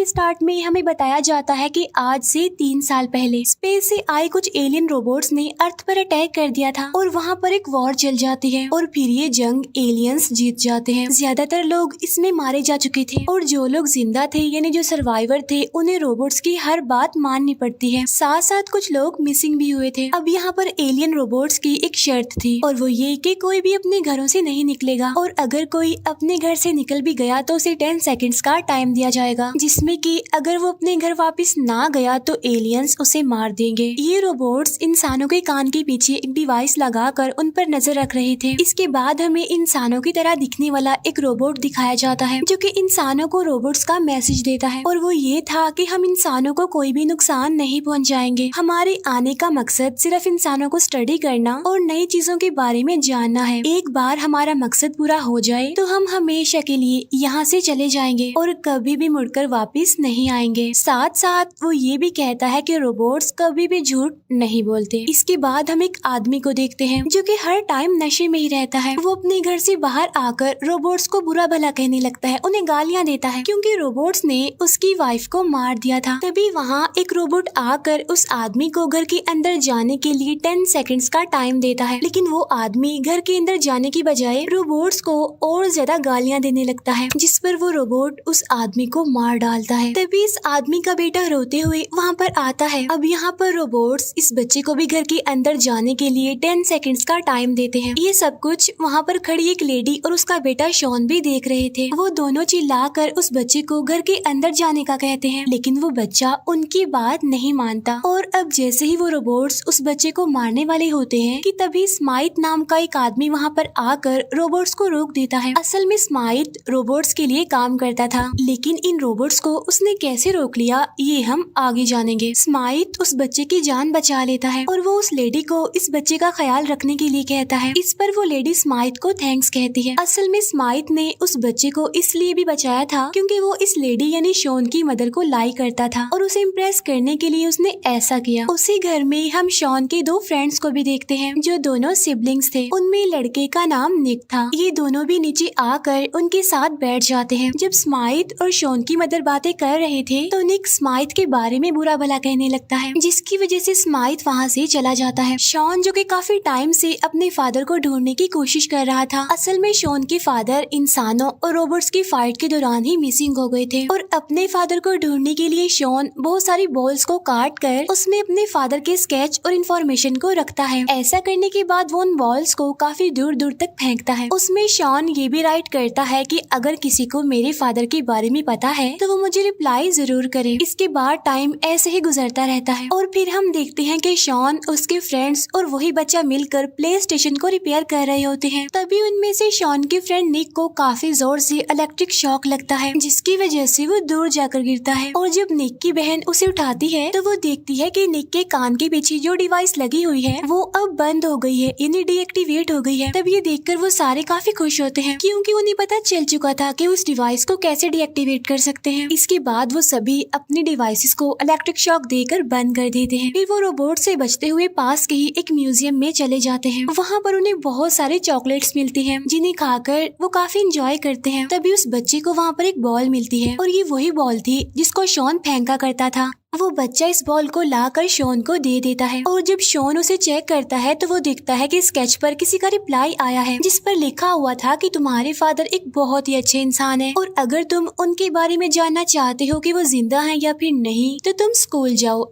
के स्टार्ट में हमें बताया जाता है कि आज से 3 साल पहले स्पेस से आए कुछ एलियन रोबोट्स ने अर्थ पर अटैक कर दिया था और वहाँ पर एक वॉर चल जाती है और फिर ये जंग एलियंस जीत जाते हैं। ज्यादातर लोग इसमें मारे जा चुके थे और जो लोग जिंदा थे यानी जो सर्वाइवर थे उन्हें रोबोट्स की हर बात माननी पड़ती है। साथ साथ कुछ लोग मिसिंग भी हुए थे। अब यहाँ पर एलियन रोबोट्स की एक शर्त थी और वो ये कि कोई भी अपने घरों से नहीं निकलेगा और अगर कोई अपने घर से निकल भी गया तो उसे 10 सेकंड्स का टाइम दिया जाएगा, जिसमें कि अगर वो अपने घर वापस ना गया तो एलियंस उसे मार देंगे। ये रोबोट्स इंसानों के कान के पीछे एक डिवाइस लगाकर उन पर नजर रख रहे थे। इसके बाद हमें इंसानों की तरह दिखने वाला एक रोबोट दिखाया जाता है जो कि इंसानों को रोबोट्स का मैसेज देता है और वो ये था कि हम इंसानों को कोई भी नुकसान नहीं पहुंचाएंगे। हमारे आने का मकसद सिर्फ इंसानों को स्टडी करना और नई चीजों के बारे में जानना है। एक बार हमारा मकसद पूरा हो जाए तो हम हमेशा के लिए यहाँ से चले जाएंगे और कभी भी मुड़कर वापस नहीं आएंगे। साथ साथ वो ये भी कहता है कि रोबोट्स कभी भी झूठ नहीं बोलते। इसके बाद हम एक आदमी को देखते हैं जो कि हर टाइम नशे में ही रहता है। वो अपने घर से बाहर आकर रोबोट्स को बुरा भला कहने लगता है, उन्हें गालियां देता है क्योंकि रोबोट्स ने उसकी वाइफ को मार दिया था। तभी वहाँ एक रोबोट आकर उस आदमी को घर के अंदर जाने के लिए 10 सेकंड्स का टाइम देता है, लेकिन वो आदमी घर के अंदर जाने की बजाय रोबोट्स को और ज्यादा गालियां देने लगता है, जिस पर वो रोबोट उस आदमी को मार डालता है। तभी इस आदमी का बेटा रोते हुए वहाँ पर आता है। अब यहाँ पर रोबोट्स इस बच्चे को भी घर के अंदर जाने के लिए 10 सेकंड्स का टाइम देते हैं। ये सब कुछ वहाँ पर खड़ी एक लेडी और उसका बेटा शॉन भी देख रहे थे। वो दोनों चिल्लाकर उस बच्चे को घर के अंदर जाने का कहते हैं, लेकिन वो बच्चा उनकी बात नहीं मानता। और अब जैसे ही वो रोबोट्स उस बच्चे को मारने वाले होते हैं कि तभी स्माइट नाम का एक आदमी वहाँ पर आकर रोबोट्स को रोक देता है। असल में स्माइट रोबोट्स के लिए काम करता था, लेकिन इन रोबोट्स को उसने कैसे रोक लिया ये हम आगे जानेंगे। स्माइट उस बच्चे की जान बचा लेता है और वो उस लेडी को इस बच्चे का ख्याल रखने के लिए कहता है। इस पर वो लेडी स्माइट को थैंक्स कहती है। असल में स्माइट ने उस बच्चे को इसलिए भी बचाया था क्योंकि वो इस लेडी यानी शॉन की मदर को लाइक करता था और उसे इम्प्रेस करने के लिए उसने ऐसा किया। उसी घर में हम शॉन के 2 फ्रेंड्स को भी देखते हैं जो दोनों सिबलिंग्स थे। उनमें लड़के का नाम निक था। ये दोनों भी नीचे आकर उनके साथ बैठ जाते हैं। जब स्माइट और शॉन की मदर बातें कर रहे थे तो निक स्माइट के बारे में बुरा भला कहने लगता है, जिसकी वजह से स्माइट वहाँ से चला जाता है। शॉन जो कि काफी टाइम से अपने फादर को ढूंढने की कोशिश कर रहा था। असल में शॉन के फादर इंसानों और रोबोट्स की फाइट के दौरान ही मिसिंग हो गए थे और अपने फादर को ढूंढने के लिए शॉन बहुत सारी बॉल्स को काट कर उसमें अपने फादर के स्केच और इन्फॉर्मेशन को रखता है। ऐसा करने के बाद वो उन बॉल्स को काफी दूर दूर तक फेंकता है। उसमें शॉन ये भी राइट करता है कि अगर किसी को मेरे फादर के बारे में पता है तो वो मुझे रिप्लाई जरूर करे। इसके बाद टाइम ऐसे ही गुजरता रहता है और फिर हम देखते हैं कि शॉन, उसके फ्रेंड्स और वही बच्चा मिलकर प्ले स्टेशन को रिपेयर कर रहे होते हैं। तभी उनमें से शॉन के फ्रेंड निक को काफी जोर से इलेक्ट्रिक शॉक लगता है, जिसकी वजह से वो दूर जाकर गिरता है और जब निक की बहन उसे उठाती है तो वो देखती है कि निक के कान के पीछे जो डिवाइस लगी हुई है वो अब बंद हो गई है, यानी डीएक्टिवेट हो गई है। तब ये देखकर वो सारे काफी खुश होते हैं क्योंकि उन्हें पता चल चुका था कि उस डिवाइस को कैसे डीएक्टिवेट कर सकते हैं। इसके बाद वो सभी अपने डिवाइसेस को इलेक्ट्रिक शॉक देकर बंद कर देते हैं। फिर वो रोबोट से बचते हुए पास के ही एक म्यूजियम में चले जाते हैं। वहाँ पर उन्हें बहुत सारे चॉकलेट्स मिलती हैं जिन्हें खाकर वो काफी इंजॉय करते हैं। तभी उस बच्चे को वहाँ पर एक बॉल मिलती है और ये वही बॉल थी जिसको शॉन फेंका करता था। वो बच्चा इस बॉल को लाकर शॉन को दे देता है और जब शॉन उसे चेक करता है तो वो देखता है कि स्केच पर किसी का रिप्लाई आया है जिस पर लिखा हुआ था कि तुम्हारे फादर एक बहुत ही अच्छे इंसान है और अगर तुम उनके बारे में जानना चाहते हो कि वो जिंदा हैं या फिर नहीं तो तुम स्कूल जाओ,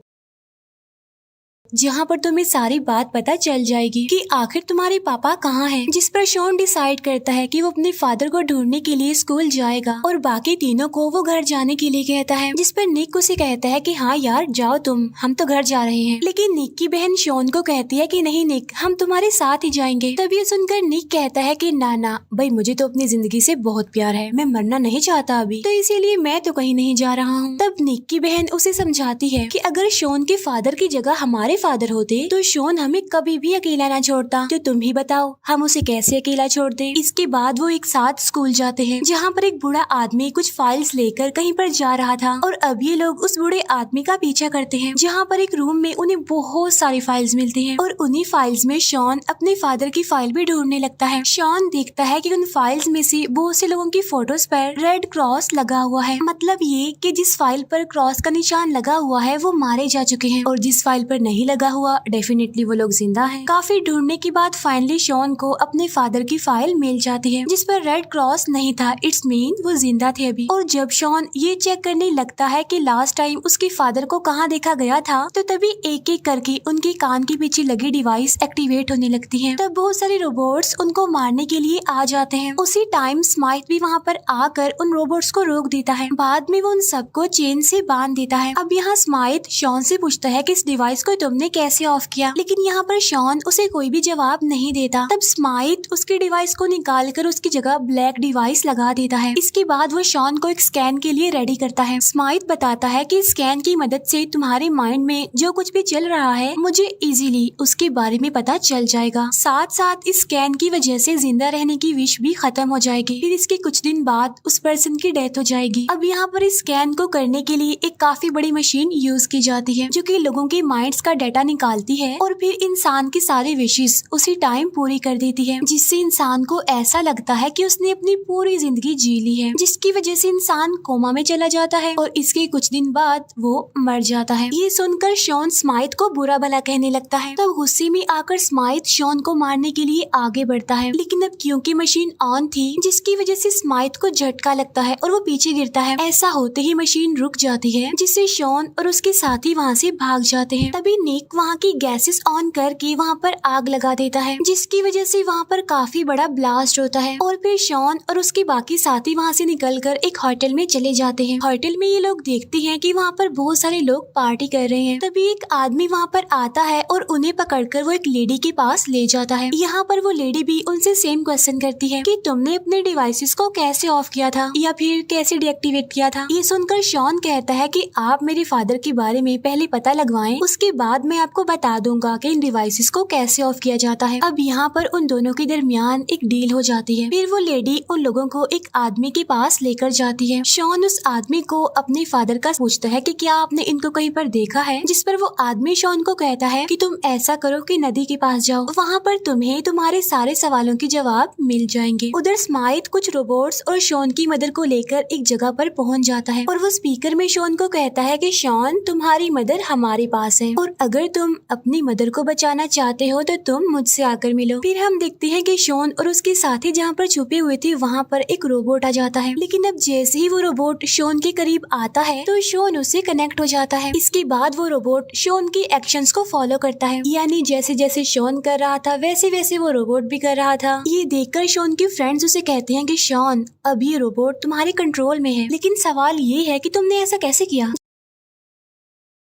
जहाँ पर तुम्हें सारी बात पता चल जाएगी कि आखिर तुम्हारे पापा कहाँ हैं। जिस पर शॉन डिसाइड करता है कि वो अपने फादर को ढूंढने के लिए स्कूल जाएगा और बाकी तीनों को वो घर जाने के लिए कहता है। जिस पर निक उसे कहता है कि हाँ यार जाओ तुम, हम तो घर जा रहे हैं। लेकिन निक की बहन शॉन को कहती है कि नहीं निक, हम तुम्हारे साथ ही जाएंगे। तभी सुनकर निक कहता है कि ना भाई, मुझे तो अपनी जिंदगी से बहुत प्यार है, मैं मरना नहीं चाहता अभी, तो इसीलिए मैं तो कहीं नहीं जा रहा हूँ। तब निक की बहन उसे समझाती है कि अगर शॉन के फादर की जगह हमारे फादर होते तो शॉन हमें कभी भी अकेला ना छोड़ता। तो तुम ही बताओ हम उसे कैसे अकेला छोड़ दें। इसके बाद वो एक साथ स्कूल जाते हैं, जहाँ पर एक बूढ़ा आदमी कुछ फाइल्स लेकर कहीं पर जा रहा था और अब ये लोग उस बूढ़े आदमी का पीछा करते हैं, जहाँ पर एक रूम में उन्हें बहुत सारी फाइल्स मिलती हैं और उन्हीं फाइल्स में शॉन अपने फादर की फाइल भी ढूंढने लगता है। शॉन देखता है कि उन फाइल्स में से बहुत से लोगों की फोटोज पर रेड क्रॉस लगा हुआ है, मतलब ये कि जिस फाइल पर क्रॉस का निशान लगा हुआ है वो मारे जा चुके हैं और जिस फाइल पर नहीं लगा हुआ डेफिनेटली वो लोग जिंदा हैं। काफी ढूंढने के बाद फाइनली शॉन को अपने फादर की फाइल मिल जाती है जिस पर रेड क्रॉस नहीं था, इट्स मीन वो जिंदा थे अभी। और जब शॉन ये चेक करने लगता है कि लास्ट टाइम उसके फादर को कहाँ देखा गया था, तो तभी एक एक करके उनके कान के पीछे लगी डिवाइस एक्टिवेट होने लगती है। तब बहुत सारे रोबोट्स उनको मारने के लिए आ जाते हैं। उसी टाइम स्माइथ भी वहाँ पर आकर उन रोबोट्स को रोक देता है। बाद में वो उन सबको चेन से बांध देता है। अब यहाँ स्माइथ शॉन से पूछता है कि इस डिवाइस को तुमने कैसे ऑफ किया, लेकिन यहाँ पर शॉन उसे कोई भी जवाब नहीं देता। तब स्माइथ उसके डिवाइस को निकाल कर उसकी जगह ब्लैक डिवाइस लगा देता है। इसके बाद वो शॉन को एक स्कैन के लिए रेडी करता है। स्माइथ बताता है कि स्कैन की मदद से तुम्हारे माइंड में जो कुछ भी चल रहा है मुझे इजीली उसके बारे में पता चल जाएगा। साथ साथ इस स्कैन की वजह से जिंदा रहने की विश भी खत्म हो जाएगी। फिर इसके कुछ दिन बाद उस पर्सन की डेथ हो जाएगी। अब यहाँ पर इस स्कैन को करने के लिए एक काफी बड़ी मशीन यूज की जाती है जो कि लोगों के माइंड्स का डाटा निकालती है और फिर इंसान की सारी विशेष उसी टाइम पूरी कर देती है, जिससे इंसान को ऐसा लगता है कि उसने अपनी पूरी जिंदगी जी ली है, जिसकी वजह से इंसान कोमा में चला जाता है और इसके कुछ दिन बाद वो मर जाता है। ये सुनकर शॉन स्माइथ को बुरा भला कहने लगता है। तब गुस्से में आकर स्माइथ शॉन को मारने के लिए आगे बढ़ता है, लेकिन अब क्योंकि मशीन ऑन थी जिसकी वजह से स्माइथ को झटका लगता है और वो पीछे गिरता है। ऐसा होते ही मशीन रुक जाती है, जिससे शॉन और उसके साथी वहाँ से भाग जाते हैं। तभी निक वहाँ की गैसेस ऑन करके वहाँ पर आग लगा देता है, जिसकी वजह से वहाँ पर काफी बड़ा ब्लास्ट होता है और फिर शॉन और उसके बाकी साथी वहाँ से निकलकर एक होटल में चले जाते हैं। होटल में ये लोग देखते हैं कि वहाँ पर बहुत सारे लोग पार्टी कर रहे हैं। तभी एक आदमी वहाँ पर आता है और उन्हें पकड़कर वो एक लेडी के पास ले जाता है। यहाँ पर वो लेडी भी उनसे सेम क्वेश्चन करती है कि तुमने अपने डिवाइसेस को कैसे ऑफ किया था या फिर कैसे डीएक्टिवेट किया था। ये सुनकर शॉन कहता है कि आप मेरे फादर के बारे में पहले पता लगवाएं, उसके बाद मैं आपको बता दूंगा कि इन डिवाइसेस को कैसे ऑफ किया जाता है। अब यहाँ पर उन दोनों के दरमियान एक डील हो जाती है। फिर वो लेडी उन लोगों को एक आदमी के पास लेकर जाती है। शॉन उस आदमी को अपने फादर का पूछता है कि क्या आपने इनको कहीं पर देखा है, जिस पर वो आदमी शॉन को कहता है कि तुम ऐसा करो कि नदी के पास जाओ, वहाँ पर तुम्हें तुम्हारे सारे सवालों के जवाब मिल जाएंगे। उधर स्माइथ कुछ रोबोट्स और शॉन की मदर को लेकर एक जगह पर पहुँच जाता है और वो स्पीकर में शॉन को कहता है कि शॉन तुम्हारी मदर हमारे पास है और अगर तुम अपनी मदर को बचाना चाहते हो तो तुम मुझसे आकर मिलो। फिर हम देखते हैं कि शॉन और उसके साथी जहाँ पर छुपे हुए थे वहाँ पर एक रोबोट आ जाता है, लेकिन अब जैसे ही वो रोबोट शॉन के करीब आता है तो शॉन उससे कनेक्ट हो जाता है। इसके बाद वो रोबोट शॉन की एक्शंस को फॉलो करता है, यानी जैसे जैसे शॉन कर रहा था वैसे वैसे वो रोबोट भी कर रहा था। ये देखकर शॉन के फ्रेंड्स उसे कहते हैं कि शॉन अब ये रोबोट तुम्हारे कंट्रोल में है, लेकिन सवाल ये है कि तुमने ऐसा कैसे किया।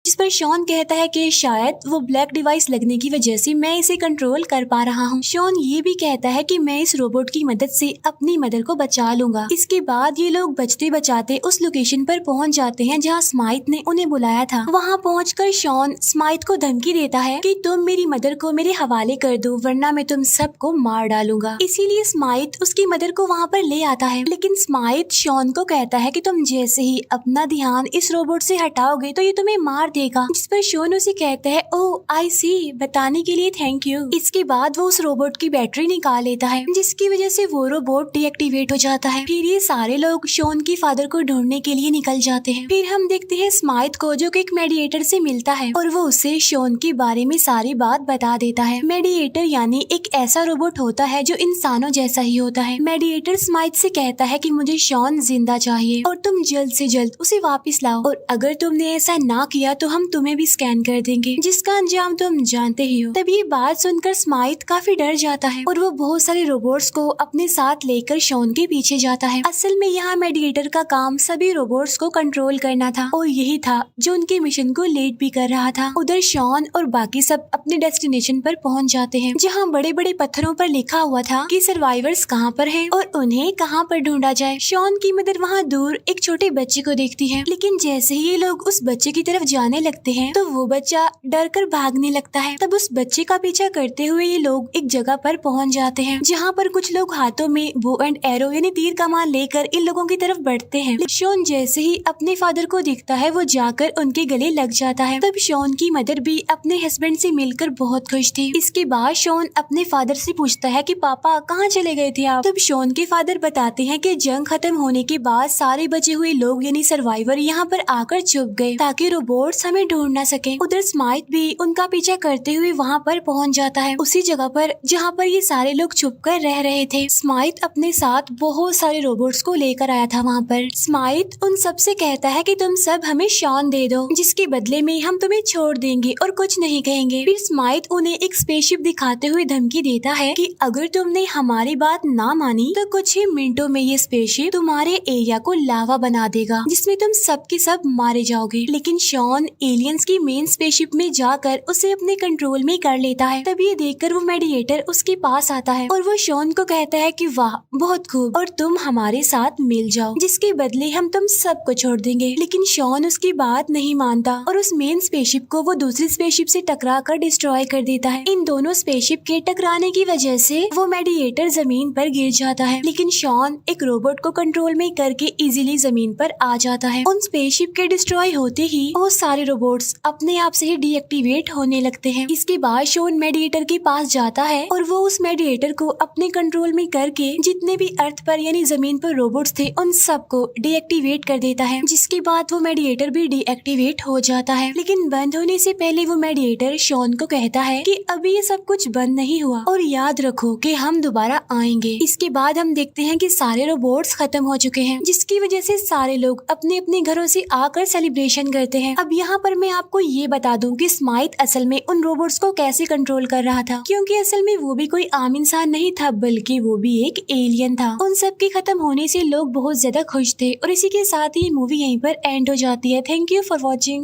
जिस पर शॉन कहता है कि शायद वो ब्लैक डिवाइस लगने की वजह से मैं इसे कंट्रोल कर पा रहा हूँ। शॉन ये भी कहता है कि मैं इस रोबोट की मदद से अपनी मदर को बचा लूंगा। इसके बाद ये लोग बचते बचाते उस लोकेशन पर पहुँच जाते हैं जहाँ स्माइथ ने उन्हें बुलाया था। वहाँ पहुँचकर शॉन स्माइथ को धमकी देता है कि तुम मेरी मदर को मेरे हवाले कर दो वरना मैं तुम सबको मार डालूंगा। इसीलिए स्माइथ उसकी मदर को वहाँ पर ले आता है, लेकिन स्माइथ शॉन को कहता है कि तुम जैसे ही अपना ध्यान इस रोबोट से हटाओगे तो ये तुम्हें मार देगा। जिस पर शॉन उसे कहता है ओह आई सी, बताने के लिए थैंक यू। इसके बाद वो उस रोबोट की बैटरी निकाल लेता है, जिसकी वजह से वो रोबोट डीएक्टिवेट हो जाता है। फिर ये सारे लोग शॉन की फादर को ढूंढने के लिए निकल जाते हैं। फिर हम देखते हैं स्माइथ को जो कि एक मेडिएटर से मिलता है और वो उसे शॉन के बारे में सारी बात बता देता है। मेडिएटर यानी एक ऐसा रोबोट होता है जो इंसानों जैसा ही होता है। मेडिएटर स्माइथ से कहता है कि मुझे शॉन जिंदा चाहिए और तुम जल्द से जल्द उसे वापस लाओ और अगर तुमने ऐसा ना किया तो हम तुम्हें भी स्कैन कर देंगे, जिसका अंजाम तुम जानते ही हो। तब ये बात सुनकर स्माइथ काफी डर जाता है और वो बहुत सारे रोबोट्स को अपने साथ लेकर शॉन के पीछे जाता है। असल में यहाँ मेडिएटर का काम सभी रोबोट्स को कंट्रोल करना था और यही था जो उनके मिशन को लीड भी कर रहा था। उधर शॉन और बाकी सब अपने डेस्टिनेशन पर पहुँच जाते हैं, जहाँ बड़े बड़े पत्थरों पर लिखा हुआ था कि सर्वाइवर्स कहाँ पर हैं और उन्हें कहाँ पर ढूंढा जाए। शॉन की मदर वहाँ दूर एक छोटे बच्चे को देखती है, लेकिन जैसे ही ये लोग उस बच्चे की तरफ जाने लगते हैं तो वो बच्चा डर कर भागने लगता है। तब उस बच्चे का पीछा करते हुए ये लोग एक जगह पर पहुंच जाते हैं जहाँ पर कुछ लोग हाथों में बो एंड एरो यानी तीर कमान लेकर इन लोगों की तरफ बढ़ते हैं। शॉन जैसे ही अपने फादर को दिखता है वो जाकर उनके गले लग जाता है। तब शॉन की मदर भी अपने हस्बैंड से मिलकर बहुत खुश थी। इसके बाद शॉन अपने फादर से पूछता है कि पापा कहाँ चले गए थे आप। तब शॉन के फादर बताते हैं कि जंग खत्म होने के बाद सारे बचे हुए लोग यानी सर्वाइवर यहाँ पर आकर छुप गए ताकि रोबोट्स हमें ढूंढ न सके। उधर स्माइथ भी उनका पीछा करते हुए वहाँ पर पहुँच जाता है, उसी जगह पर जहाँ पर ये सारे लोग छुप कर रह रहे थे। स्माइथ अपने साथ बहुत सारे रोबोट्स को लेकर आया था वहाँ पर। स्माइथ उन सब से कहता है कि तुम सब हमें शॉन दे दो, जिसके बदले में हम तुम्हें छोड़ देंगे और कुछ नहीं कहेंगे। फिर स्माइथ उन्हें एक स्पेसशिप दिखाते हुए धमकी देता है कि अगर तुमने हमारी बात ना मानी तो कुछ ही मिनटों में ये स्पेसशिप तुम्हारे एरिया को लावा बना देगा, जिसमें तुम सब के सब मारे जाओगे। लेकिन शॉन एलियंस की मेन स्पेसशिप में जाकर उसे अपने कंट्रोल में कर लेता है। तब ये देखकर वो मेडिएटर उसके पास आता है और वो शॉन को कहता है कि वाह बहुत खूब, और तुम हमारे साथ मिल जाओ, जिसके बदले हम तुम सबको छोड़ देंगे। लेकिन शॉन उसकी बात नहीं मानता और उस मेन स्पेसशिप को वो दूसरी स्पेसशिप से टकरा कर डिस्ट्रॉय कर देता है। इन दोनों स्पेसशिप के टकराने की वजह से वो मेडिएटर जमीन पर गिर जाता है, लेकिन शॉन एक रोबोट को कंट्रोल में करके इजीली जमीन पर आ जाता है। उन स्पेसशिप के डिस्ट्रॉय होते ही वो सारे रोबोट्स अपने आप से ही डीएक्टिवेट होने लगते हैं। इसके बाद शॉन मेडिएटर के पास जाता है और वो उस मेडिएटर को अपने कंट्रोल में करके जितने भी अर्थ पर यानी जमीन पर रोबोट्स थे उन सबको डीएक्टिवेट कर देता है, जिसके बाद वो मेडिएटर भी डीएक्टिवेट हो जाता है। लेकिन बंद होने से पहले वो मेडिएटर शॉन को कहता है कि अभी ये सब कुछ बंद नहीं हुआ और याद रखो कि हम दोबारा आएंगे। इसके बाद हम देखते हैं कि सारे रोबोट्स खत्म हो चुके हैं, जिसकी वजह से सारे लोग अपने अपने घरों से आकर सेलिब्रेशन करते हैं। अब यहाँ पर मैं आपको ये बता दूं कि स्माइथ असल में उन रोबोट्स को कैसे कंट्रोल कर रहा था, क्योंकि असल में वो भी कोई आम इंसान नहीं था बल्कि वो भी एक एलियन था। उन सब के खत्म होने से लोग बहुत ज्यादा खुश थे और इसी के साथ ही मूवी यहीं पर एंड हो जाती है। Thank you for watching.